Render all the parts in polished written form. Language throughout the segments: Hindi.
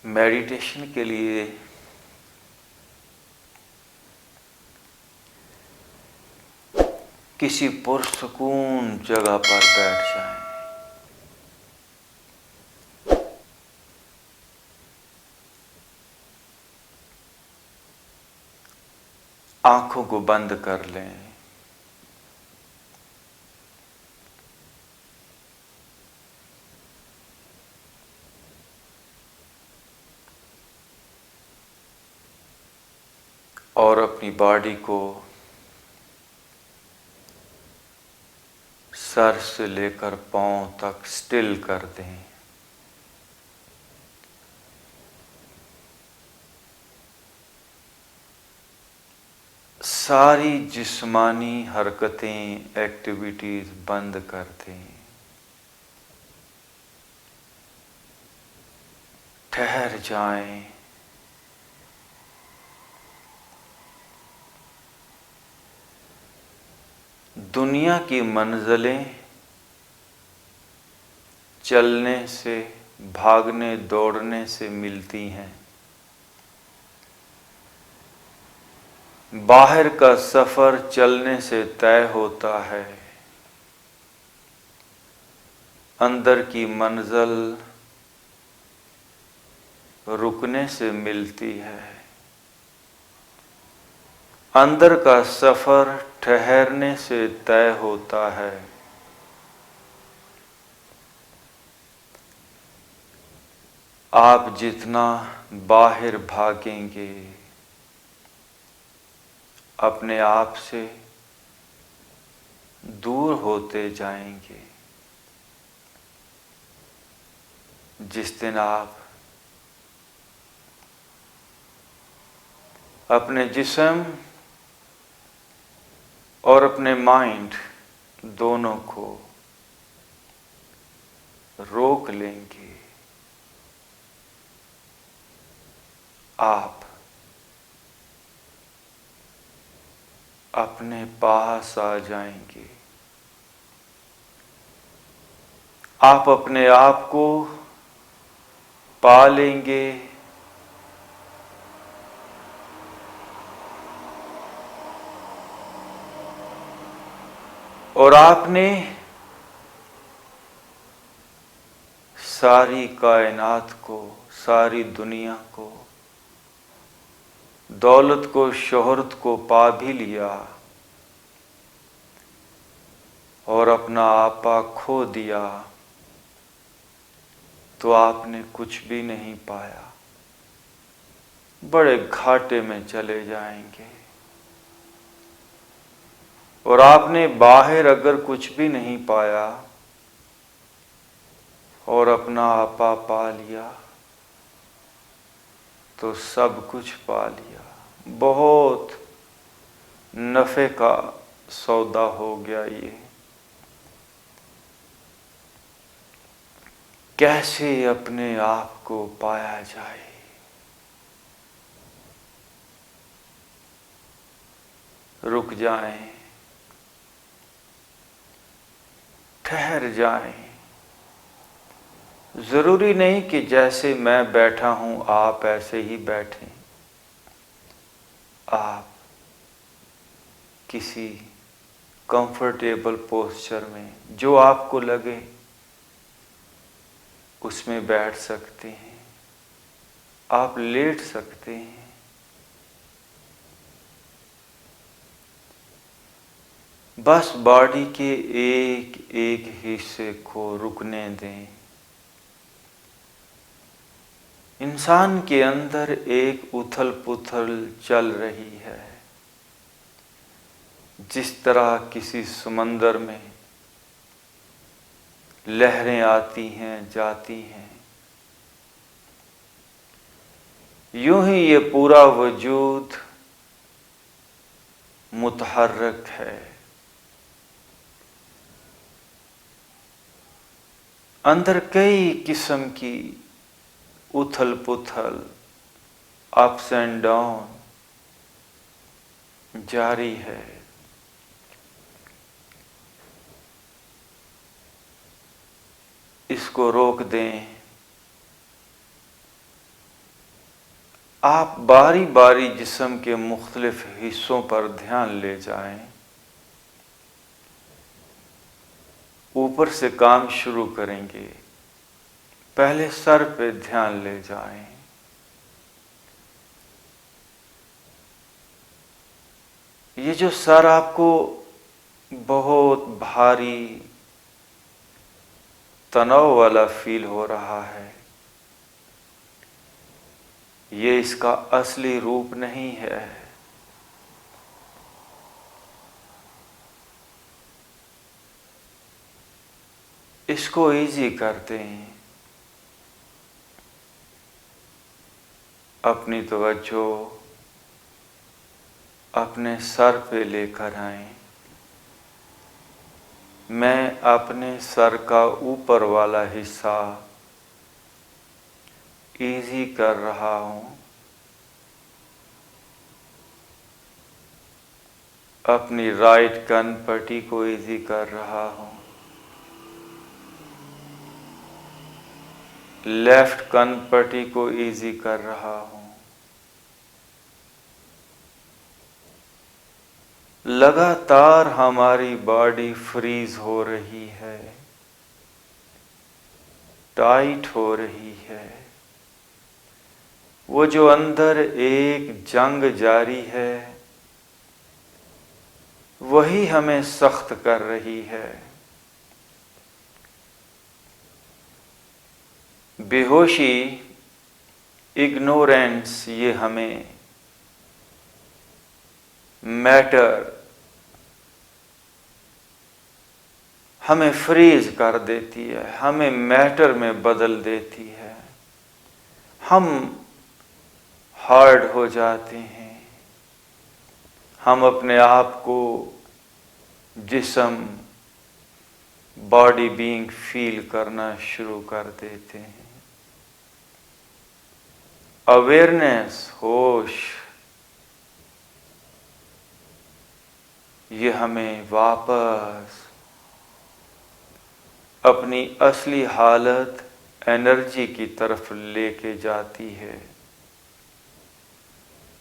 मेडिटेशन के लिए किसी पुरसुकून जगह पर बैठ जाएं। आंखों को बंद कर लें। और अपनी बॉडी को सर से लेकर पांव तक स्टिल कर दें। सारी जिस्मानी हरकतें, एक्टिविटीज बंद कर दें। ठहर जाएं। दुनिया की मंजिलें चलने से, भागने दौड़ने से मिलती हैं। बाहर का सफर चलने से तय होता है। अंदर की मंजिल रुकने से मिलती है। अंदर का सफर ठहरने से तय होता है। आप जितना बाहर भागेंगे, अपने आप से दूर होते जाएंगे। जिस दिन आप अपने जिस्म और अपने माइंड दोनों को रोक लेंगे, आप अपने पास आ जाएंगे। आप अपने आप को पा लेंगे। और आपने सारी कायनात को, सारी दुनिया को, दौलत को, शोहरत को पा भी लिया और अपना आपा खो दिया, तो आपने कुछ भी नहीं पाया। बड़े घाटे में चले जाएंगे। और आपने बाहर अगर कुछ भी नहीं पाया और अपना आपा पा लिया, तो सब कुछ पा लिया। बहुत नफे का सौदा हो गया ये। कैसे अपने आप को पाया जाए? रुक जाएं, ठहर जाएं। जरूरी नहीं कि जैसे मैं बैठा हूं आप ऐसे ही बैठें। आप किसी कंफर्टेबल पोस्चर में, जो आपको लगे, उसमें बैठ सकते हैं। आप लेट सकते हैं। बस बॉडी के एक एक हिस्से को रुकने दें। इंसान के अंदर एक उथल पुथल चल रही है। जिस तरह किसी समंदर में लहरें आती हैं, जाती हैं, यूं ही ये पूरा वजूद मुतहर्रिक है। अंदर कई किस्म की उथल पुथल, अप्स एंड डाउन जारी है। इसको रोक दें। आप बारी बारी जिस्म के मुख्तलिफ हिस्सों पर ध्यान ले जाएं। ऊपर से काम शुरू करेंगे। पहले सर पे ध्यान ले जाएं। ये जो सर आपको बहुत भारी तनाव वाला फील हो रहा है, ये इसका असली रूप नहीं है। इसको इजी करते हैं। अपनी तवज्जो अपने सर पे लेकर आएं। मैं अपने सर का ऊपर वाला हिस्सा इजी कर रहा हूं। अपनी राइट कान पट्टी को इजी कर रहा हूं। लेफ्ट कान पट्टी को इजी कर रहा हूं। लगातार हमारी बॉडी फ्रीज हो रही है, टाइट हो रही है। वो जो अंदर एक जंग जारी है, वही हमें सख्त कर रही है। बेहोशी, इग्नोरेंस, ये हमें मैटर, हमें फ्रीज कर देती है, हमें मैटर में बदल देती है। हम हार्ड हो जाते हैं। हम अपने आप को जिस्म, बॉडी बीइंग फील करना शुरू कर देते हैं। अवेयरनेस, होश, ये हमें वापस अपनी असली हालत, एनर्जी की तरफ लेके जाती है।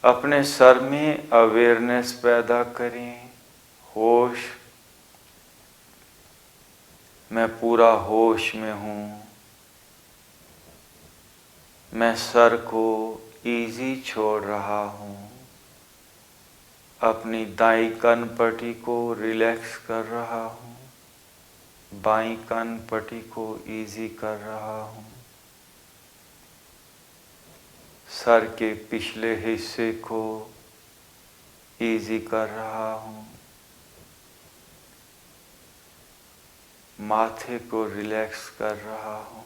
अपने सर में अवेयरनेस पैदा करें, होश। मैं पूरा होश में हूँ। मैं सर को इजी छोड़ रहा हूँ। अपनी दाईं कान पट्टी को रिलैक्स कर रहा हूँ। बाईं कान पट्टी को इजी कर रहा हूँ। सर के पिछले हिस्से को इजी कर रहा हूँ। माथे को रिलैक्स कर रहा हूँ।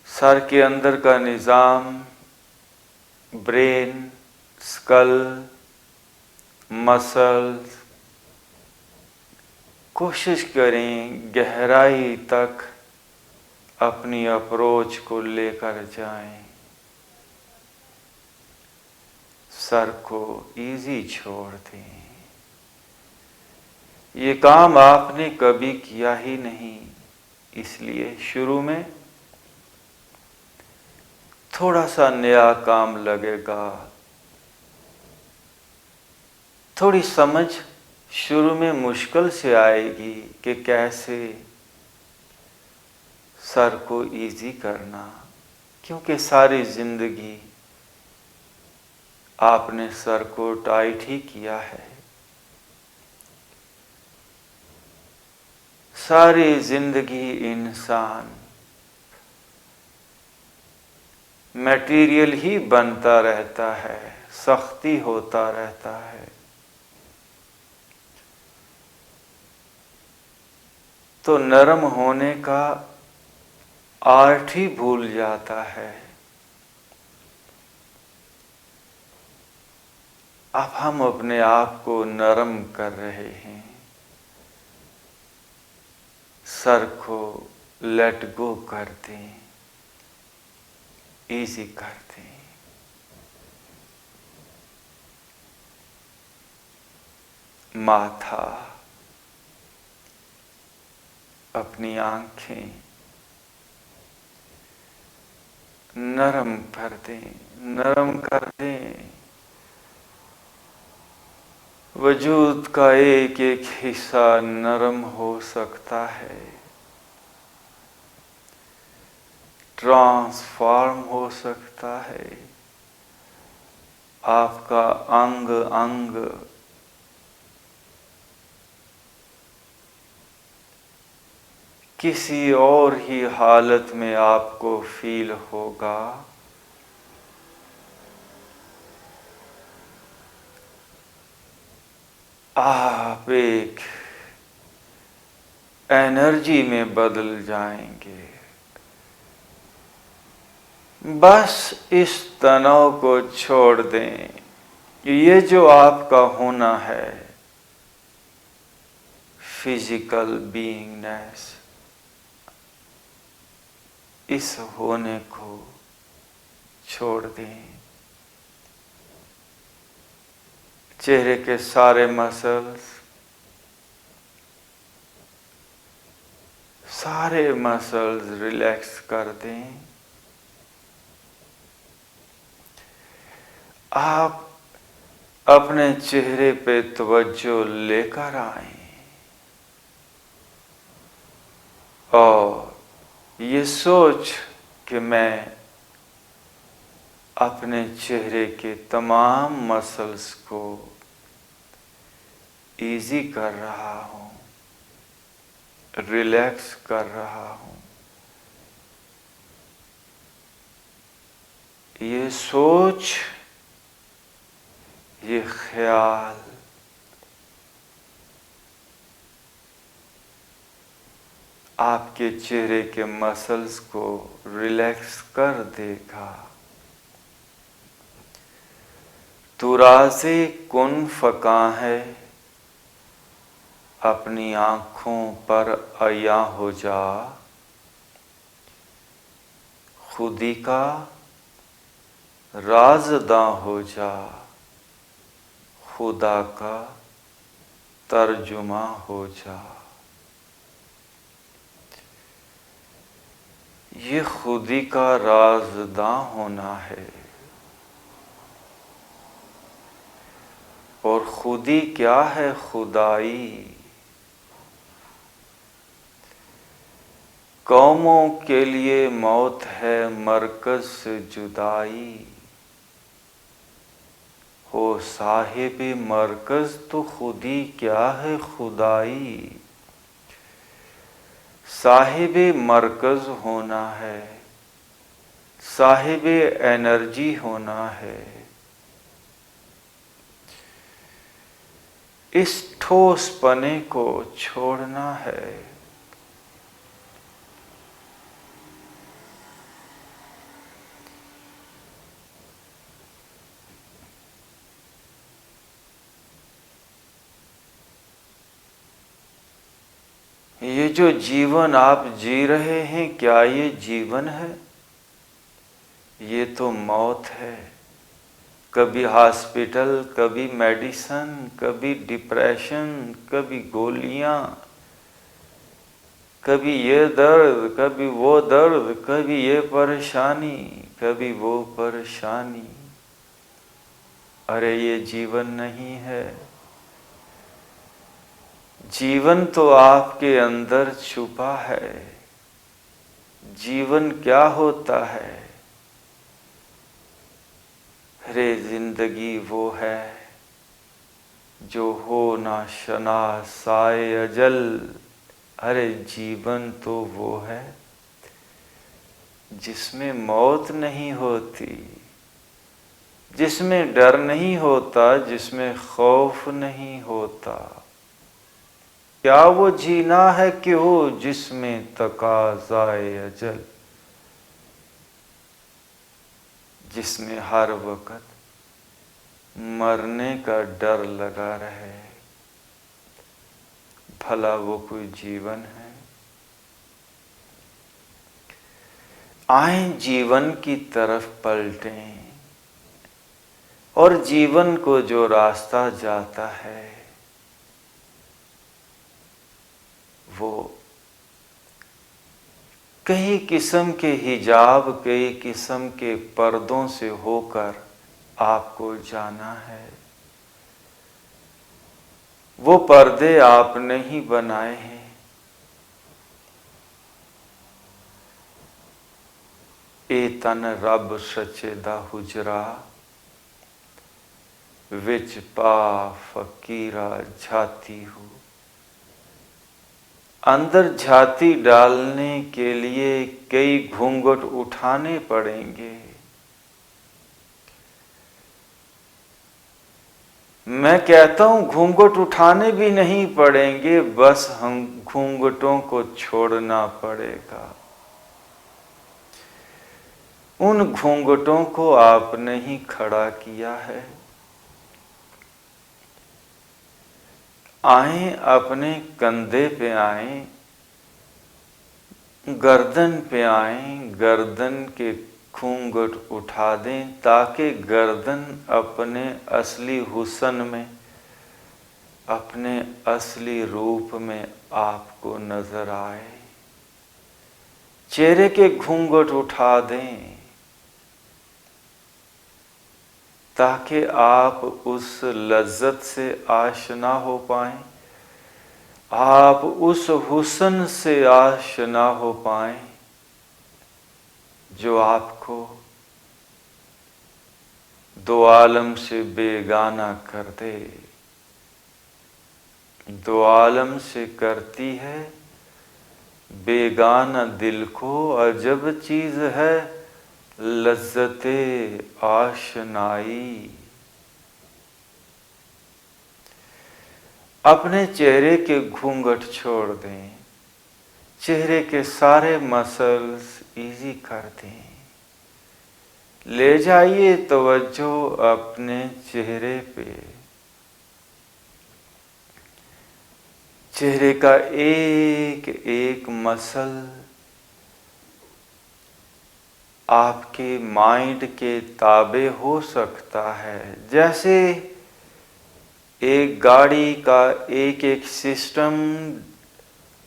सर के अंदर का निज़ाम, ब्रेन, स्कल, मसल्स, कोशिश करें गहराई तक अपनी अप्रोच को लेकर जाएं। सर को इजी छोड़ दें। ये काम आपने कभी किया ही नहीं, इसलिए शुरू में थोड़ा सा नया काम लगेगा। थोड़ी समझ शुरू में मुश्किल से आएगी कि कैसे सर को इजी करना, क्योंकि सारी जिंदगी आपने सर को टाइट ही किया है। सारी जिंदगी इंसान मटेरियल ही बनता रहता है, सख्ती होता रहता है। तो नरम होने का आर्ट ही भूल जाता है। अब हम अपने आप को नरम कर रहे हैं। सर को लेट गो कर दें, इजी कर दें। माथा, अपनी आंखें नरम कर दें, नरम कर दें। वजूद का एक एक हिस्सा नरम हो सकता है, ट्रांसफॉर्म हो सकता है। आपका अंग अंग किसी और ही हालत में आपको फील होगा। आप एक एनर्जी में बदल जाएंगे। बस इस तनाव को छोड़ दें। ये जो आपका होना है, फिजिकल बीइंगनेस, इस होने को छोड़ दें। चेहरे के सारे मसल्स, सारे मसल्स रिलैक्स कर दें। आप अपने चेहरे पे तवज्जो लेकर आए और ये सोच कि मैं अपने चेहरे के तमाम मसल्स को इजी कर रहा हूं, रिलैक्स कर रहा हूं। ये सोच, ये ख्याल आपके चेहरे के मसल्स को रिलैक्स कर देगा। तू राज़े कुन फ़का है, अपनी आँखों पर अया हो जा। खुदी का राज़दां हो जा, खुदा का तर्जुमा हो जा। ये खुदी का राज़दां होना है। और खुदी क्या है? खुदाई। कौमों के लिए मौत है मरकज से जुदाई। हो साहिब मरकज तो खुदी क्या है? खुदाई। साहिब मरकज होना है, साहिब एनर्जी होना है। इस ठोस पने को छोड़ना है। ये जो जीवन आप जी रहे हैं, क्या ये जीवन है? ये तो मौत है। कभी हॉस्पिटल, कभी मेडिसिन, कभी डिप्रेशन, कभी गोलियां, कभी ये दर्द, कभी वो दर्द, कभी ये परेशानी, कभी वो परेशानी। अरे ये जीवन नहीं है। जीवन तो आपके अंदर छुपा है। जीवन क्या होता है? अरे जिंदगी वो है जो हो ना शना साए अजल। अरे जीवन तो वो है जिसमें मौत नहीं होती, जिसमें डर नहीं होता, जिसमें खौफ नहीं होता। क्या वो जीना है कि हो जिसमें तकाज़ाए अजल, जिसमें हर वक्त मरने का डर लगा रहे? भला वो कोई जीवन है? आए जीवन की तरफ पलटें और जीवन को जो रास्ता जाता है वो कई किस्म के हिजाब, कई किस्म के पर्दों से होकर आपको जाना है। वो पर्दे आपने ही बनाए हैं। ए तन रब सच्चे दा हुजरा, विच पा फकीरा झाती हूँ। अंदर झाती डालने के लिए कई घूंघट उठाने पड़ेंगे। मैं कहता हूं घूंघट उठाने भी नहीं पड़ेंगे, बस हम घूंघटों को छोड़ना पड़ेगा। उन घूंघटों को आपने ही खड़ा किया है। आए अपने कंधे पे आए, गर्दन पे आए, गर्दन के घूंघट उठा दें ताकि गर्दन अपने असली हुस्न में, अपने असली रूप में आपको नजर आए। चेहरे के घूंघट उठा दें ताकि आप उस लज्जत से आशना हो पाएं, आप उस हुस्न से आशना हो पाएं जो आपको दो आलम से बेगाना कर दे। दो आलम से करती है बेगाना दिल को अजब चीज है लज्जते आशनाई। अपने चेहरे के घूंघट छोड़ दें, चेहरे के सारे मसल्स इजी कर दें। ले जाइए तवज्जो अपने चेहरे पे। चेहरे का एक एक मसल आपके माइंड के ताबे हो सकता है। जैसे एक गाड़ी का एक एक सिस्टम,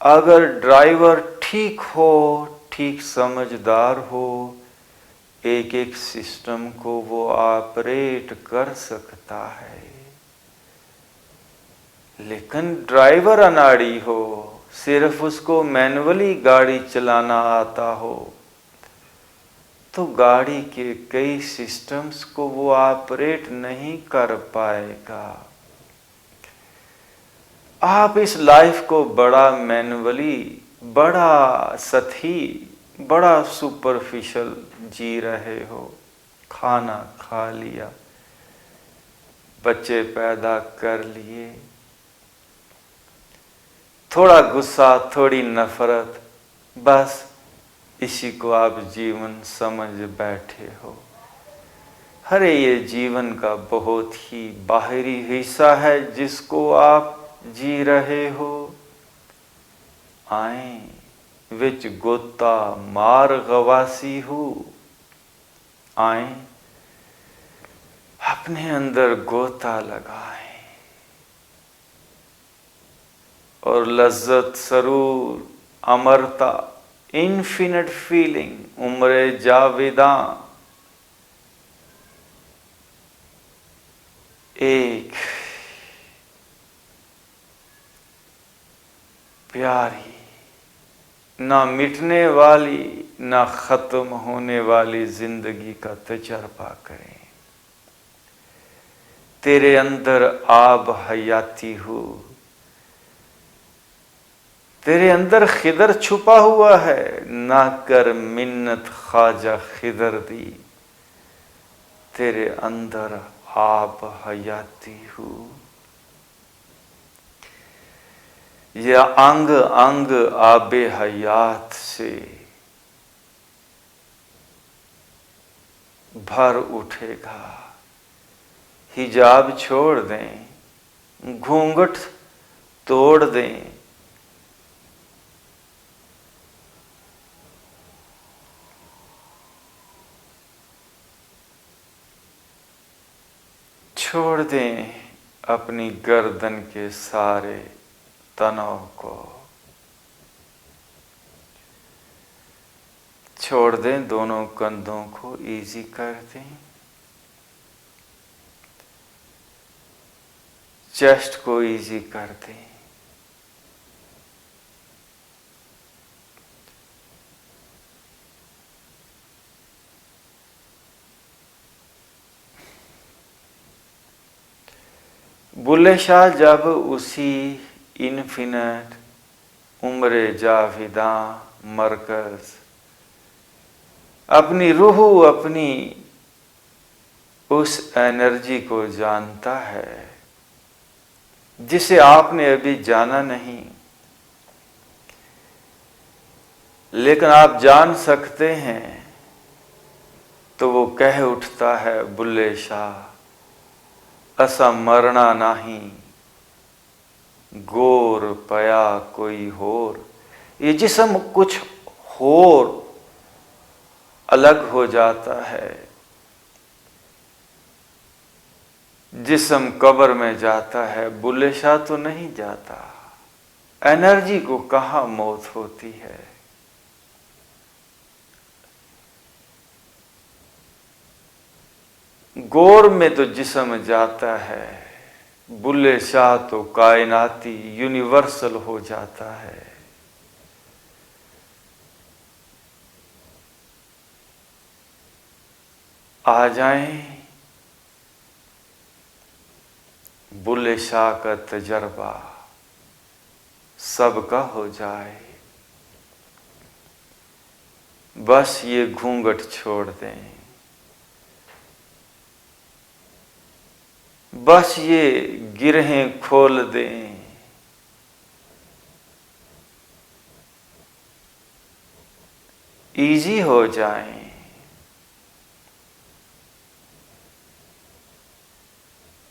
अगर ड्राइवर ठीक हो, ठीक समझदार हो, एक एक सिस्टम को वो ऑपरेट कर सकता है। लेकिन ड्राइवर अनाड़ी हो, सिर्फ उसको मैनुअली गाड़ी चलाना आता हो, तो गाड़ी के कई सिस्टम्स को वो ऑपरेट नहीं कर पाएगा। आप इस लाइफ को बड़ा मैनुअली, बड़ा सतही, बड़ा सुपरफिशियल जी रहे हो। खाना खा लिया, बच्चे पैदा कर लिए, थोड़ा गुस्सा, थोड़ी नफरत, बस इसी को आप जीवन समझ बैठे हो। अरे ये जीवन का बहुत ही बाहरी हिस्सा है जिसको आप जी रहे हो। आए विच गोता मार गवासी हूँ। आए अपने अंदर गोता लगाएं और लज्जत, सरूर, अमरता, इन्फिनिट फीलिंग, उम्र जावेदा, एक प्यारी, ना मिटने वाली, ना खत्म होने वाली जिंदगी का तजर्बा करें। तेरे अंदर आब हयाती हूँ। तेरे अंदर खिदर छुपा हुआ है, ना कर मिन्नत ख्वाजा खिदर दी। तेरे अंदर आब हयाती हूँ। यह अंग अंग आबे हयात से भर उठेगा। हिजाब छोड़ दें, घूंघट तोड़ दें, छोड़ दें अपनी गर्दन के सारे तनाव को। छोड़ दें, दोनों कंधों को इजी कर दें, चेस्ट को इजी कर दें। बुल्ले शाह जब उसी इन्फिनिट उम्र जाविदा मरकज अपनी रूह, अपनी उस एनर्जी को जानता है जिसे आपने अभी जाना नहीं, लेकिन आप जान सकते हैं, तो वो कह उठता है, बुल्ले शाह असा मरना नहीं, गोर पया कोई होर। ये जिस्म कुछ होर अलग हो जाता है, जिस्म कब्र में जाता है, बुल्ले शाह तो नहीं जाता। एनर्जी को कहाँ मौत होती है। गोर में तो जिस्म जाता है, बुल्ले शाह तो कायनाती यूनिवर्सल हो जाता है। आ जाएं, बुल्ले शाह का तजर्बा सबका हो जाए। बस ये घूंघट छोड़ दें, बस ये गिरहें खोल दें, इजी हो जाएं।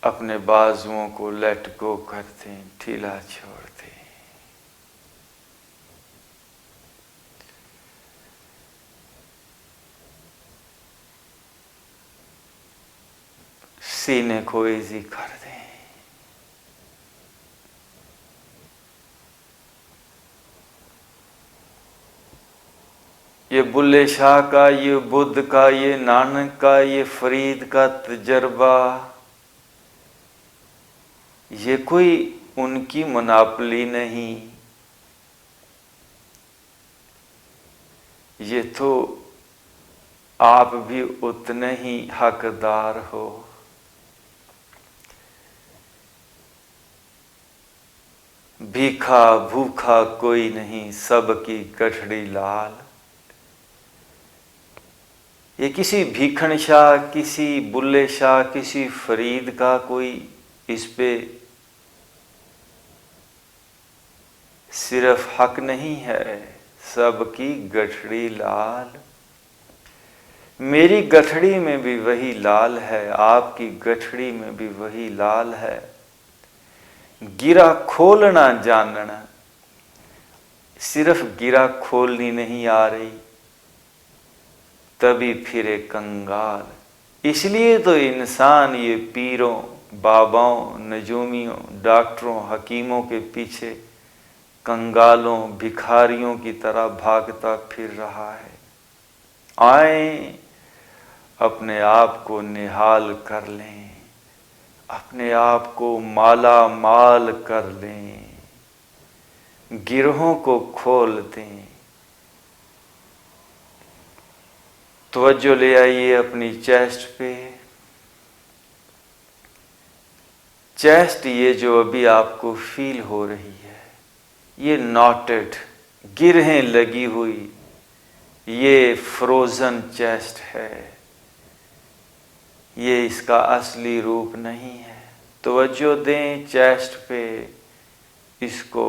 अपने बाजुओं को लेट गो कर दें, ढीला छोड़ दें। सीने को इजी कर दें। ये बुल्ले शाह का, ये बुद्ध का, ये नानक का, ये फरीद का तजर्बा, ये कोई उनकी मोनोपोली नहीं, ये तो आप भी उतने ही हकदार हो। भीखा भूखा कोई नहीं, सबकी गठड़ी लाल। ये किसी भीखन शाह, किसी बुल्ले शाह, किसी फरीद का कोई इस पे सिर्फ हक नहीं है, सबकी गठड़ी लाल। मेरी गठड़ी में भी वही लाल है, आपकी गठड़ी में भी वही लाल है। गिरा खोलना जानना, सिर्फ गिरा खोलनी नहीं आ रही, तभी फिरे कंगाल। इसलिए तो इंसान ये पीरों, बाबाओं, नजूमियों, डॉक्टरों, हकीमों के पीछे कंगालों, भिखारियों की तरह भागता फिर रहा है। आए, अपने आप को निहाल कर लें, अपने आप को माला माल कर लें, गिरोहों को खोल दें। तवज्जो ले आइए अपनी चेस्ट पे। चेस्ट ये जो अभी आपको फील हो रही है, ये नॉटेड, गिरहें लगी हुई, ये फ्रोजन चेस्ट है, ये इसका असली रूप नहीं है। तवज्जो दें चेस्ट पे, इसको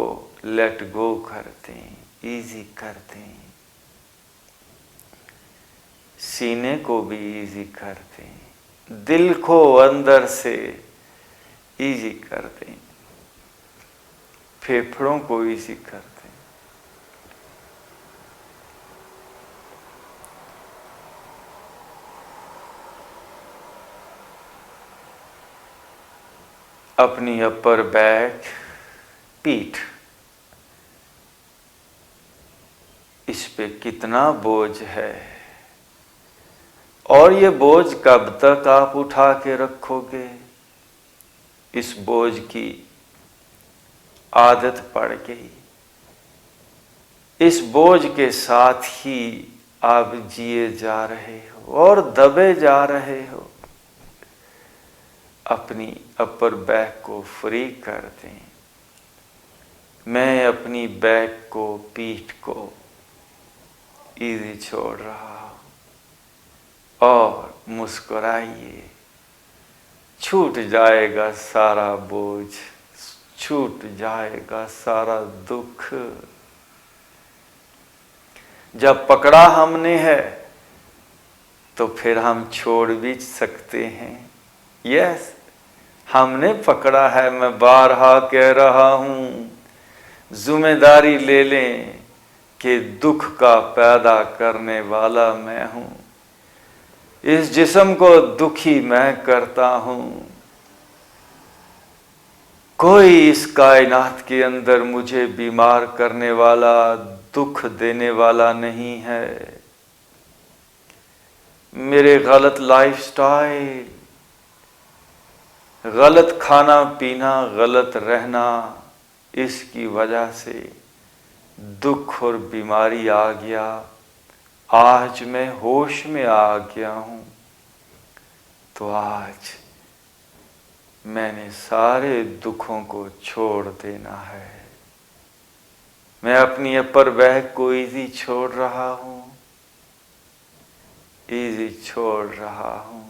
लेट गो कर दें, इजी कर दें। सीने को भी इजी कर दें, दिल को अंदर से इजी कर दें, फेफड़ों को इजी कर दें। अपनी अपर बैक, पीठ, इस पे कितना बोझ है, और ये बोझ कब तक आप उठा के रखोगे। इस बोझ की आदत पड़ गई, इस बोझ के साथ ही आप जिए जा रहे हो और दबे जा रहे हो। अपनी अपर बैक को फ्री कर दें। मैं अपनी बैक को, पीठ को इजी छोड़ रहा हूं और मुस्कुराइए। छूट जाएगा सारा बोझ, छूट जाएगा सारा दुख। जब पकड़ा हमने है तो फिर हम छोड़ भी सकते हैं। यस, हमने पकड़ा है, मैं बारहा कह रहा हूं। जिम्मेदारी ले लें कि दुख का पैदा करने वाला मैं हूं। इस जिस्म को दुखी मैं करता हूं। कोई इस कायनात के अंदर मुझे बीमार करने वाला, दुख देने वाला नहीं है। मेरे गलत लाइफस्टाइल, गलत खाना पीना, गलत रहना, इसकी वजह से दुख और बीमारी आ गया। आज मैं होश में आ गया हूं, तो आज मैंने सारे दुखों को छोड़ देना है। मैं अपनी अपर बैक को इजी छोड़ रहा हूं, इजी छोड़ रहा हूं।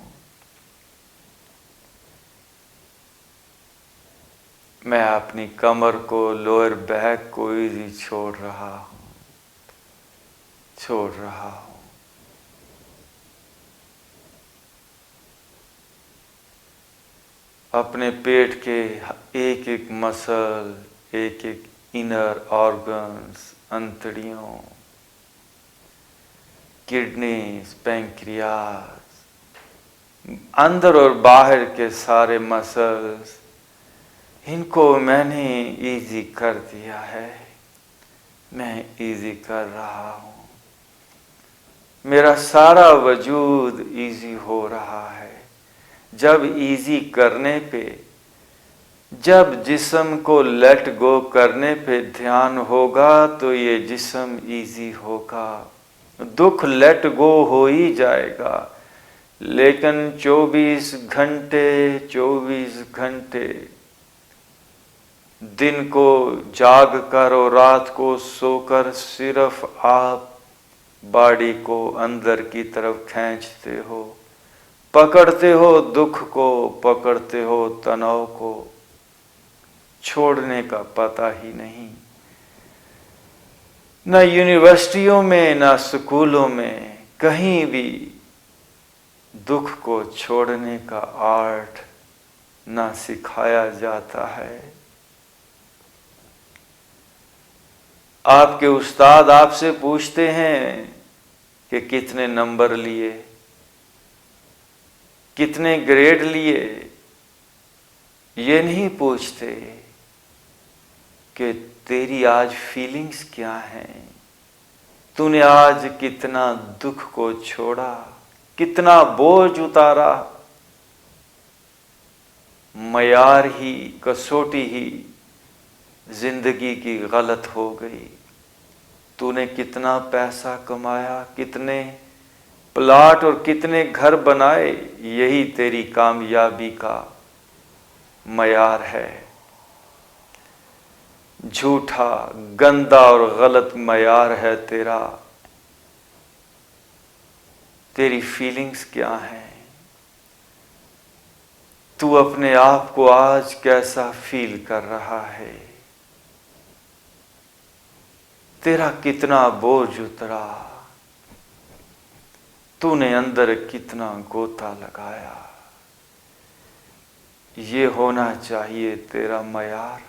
मैं अपनी कमर को, लोअर बैक को इजी छोड़ रहा हूं, छोड़ रहा हूं। अपने पेट के एक एक मसल, एक एक इनर ऑर्गन्स, अंतड़ियों, किडनीज, पैंक्रियाज, अंदर और बाहर के सारे मसल्स, इनको मैंने इजी कर दिया है। मैं इजी कर रहा हूं। मेरा सारा वजूद इजी हो रहा है। जब इजी करने पे, जब जिस्म को लेट गो करने पे ध्यान होगा तो ये जिस्म इजी होगा। दुख लेट गो हो ही जाएगा, लेकिन 24 घंटे दिन को जाग कर और रात को सोकर सिर्फ आप बॉडी को अंदर की तरफ खींचते हो, पकड़ते हो दुख को, पकड़ते हो तनाव को। छोड़ने का पता ही नहीं। न यूनिवर्सिटियों में, न स्कूलों में, कहीं भी दुख को छोड़ने का आर्ट न सिखाया जाता है। आपके उस्ताद आपसे पूछते हैं कि कितने नंबर लिए, कितने ग्रेड लिए। ये नहीं पूछते कि तेरी आज फीलिंग्स क्या हैं, तूने आज कितना दुख को छोड़ा, कितना बोझ उतारा। मयार ही, कसौटी ही जिंदगी की गलत हो गई। तूने कितना पैसा कमाया, कितने प्लाट और कितने घर बनाए, यही तेरी कामयाबी का मयार है। झूठा, गंदा और गलत मयार है तेरा। तेरी फीलिंग्स क्या हैं? तू अपने आप को आज कैसा फील कर रहा है? तेरा कितना बोझ उतरा, तूने अंदर कितना गोता लगाया। ये होना चाहिए तेरा मयार।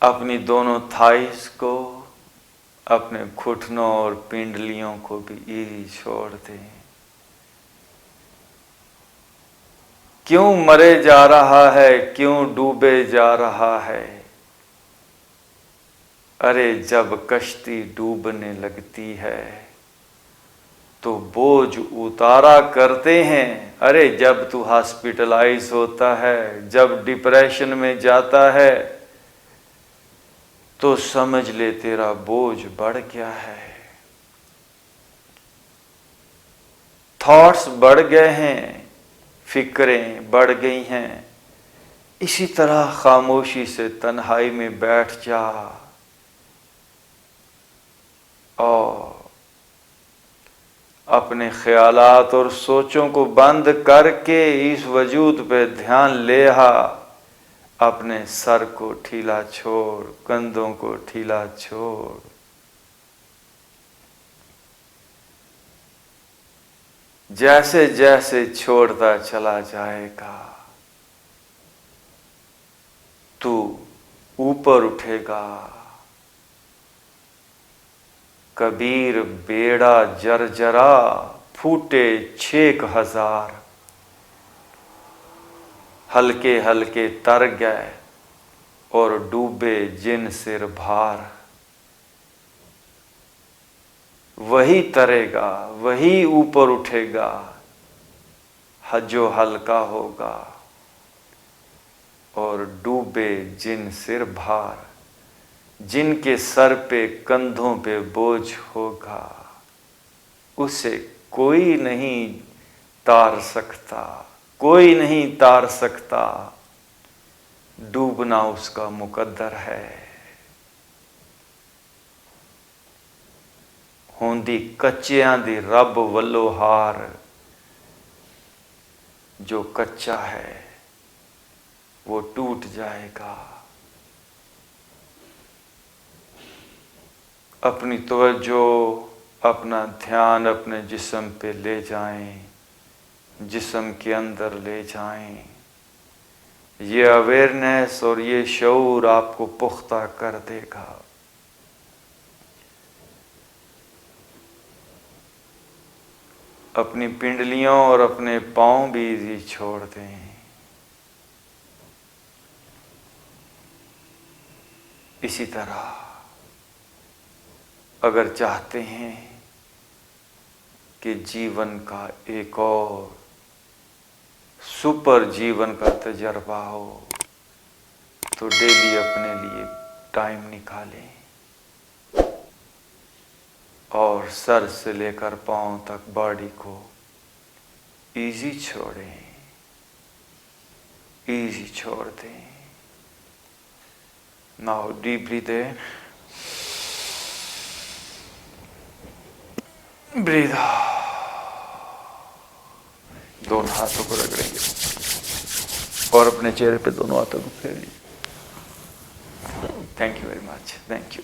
अपनी दोनों थाइस को, अपने घुटनों और पिंडलियों को भी इजी छोड़ दें। क्यों मरे जा रहा है, क्यों डूबे जा रहा है। अरे जब कश्ती डूबने लगती है तो बोझ उतारा करते हैं। अरे जब तू हॉस्पिटलाइज होता है, जब डिप्रेशन में जाता है, तो समझ ले तेरा बोझ बढ़ गया है, थॉट्स बढ़ गए हैं, फिक्रें बढ़ गई हैं। इसी तरह खामोशी से तन्हाई में बैठ जा और अपने ख्यालात और सोचों को बंद करके इस वजूद पे ध्यान ले आ। अपने सर को ढीला छोड़, कंधों को ढीला छोड़। जैसे जैसे छोड़ता चला जाएगा तू ऊपर उठेगा। कबीर बेड़ा जर्जरा, फूटे 6000, हल्के हल्के तर गए और डूबे जिन सिर भार। वही तरेगा, वही ऊपर उठेगा, जो हल्का होगा, और डूबे जिन सिर भार। जिनके सर पे कंधों पे बोझ होगा, उसे कोई नहीं तार सकता, कोई नहीं तार सकता। डूबना उसका मुकद्दर है। होंदी कच्चियां दी रब वल्लो हार। जो कच्चा है वो टूट जाएगा। अपनी तवज्जो, अपना ध्यान अपने जिस्म पे ले जाएं, जिस्म के अंदर ले जाएं। ये अवेयरनेस और ये शऊर आपको पुख्ता कर देगा। अपनी पिंडलियों और अपने पांव भी छोड़ दें। इसी तरह अगर चाहते हैं कि जीवन का एक और सुपर जीवन का तजर्बा हो, तो डेली अपने लिए टाइम निकालें और सर से लेकर पांव तक बॉडी को इजी छोड़ें, इजी छोड़ दें। नाउ डीप ब्रीथ इन, ब्रीथ आउट। दोनों हाथों को रगड़ेंगे और अपने चेहरे पे दोनों हाथों को फेरेंगे। Thank you very much, thank you.